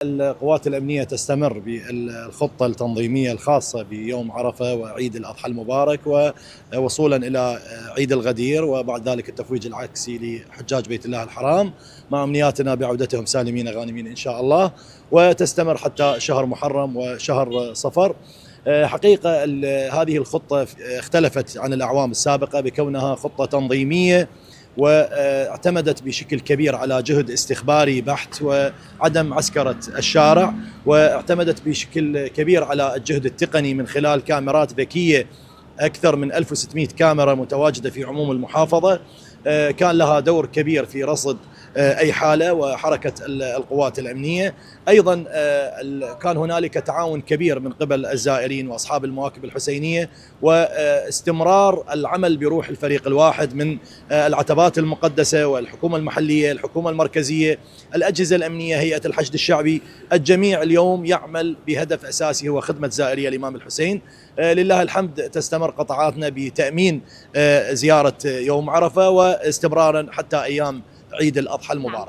القوات الأمنية تستمر بالخطة التنظيمية الخاصة بيوم عرفة وعيد الأضحى المبارك، ووصولا إلى عيد الغدير، وبعد ذلك التفويج العكسي لحجاج بيت الله الحرام، مع أمنياتنا بعودتهم سالمين غانمين إن شاء الله، وتستمر حتى شهر محرم وشهر صفر. حقيقة هذه الخطة اختلفت عن الأعوام السابقة بكونها خطة تنظيمية، واعتمدت بشكل كبير على جهد استخباري بحت وعدم عسكرة الشارع، واعتمدت بشكل كبير على الجهد التقني من خلال كاميرات ذكية، أكثر من 1600 كاميرا متواجدة في عموم المحافظة، كان لها دور كبير في رصد أي حالة وحركة القوات الأمنية. أيضا كان هنالك تعاون كبير من قبل الزائرين وأصحاب المواكب الحسينية، واستمرار العمل بروح الفريق الواحد من العتبات المقدسة والحكومة المحلية، الحكومة المركزية، الأجهزة الأمنية، هيئة الحشد الشعبي، الجميع اليوم يعمل بهدف أساسي هو خدمة زائري الإمام الحسين. لله الحمد تستمر قطاعاتنا بتأمين زيارة يوم عرفة واستمرارا حتى أيام عيد الأضحى المبارك.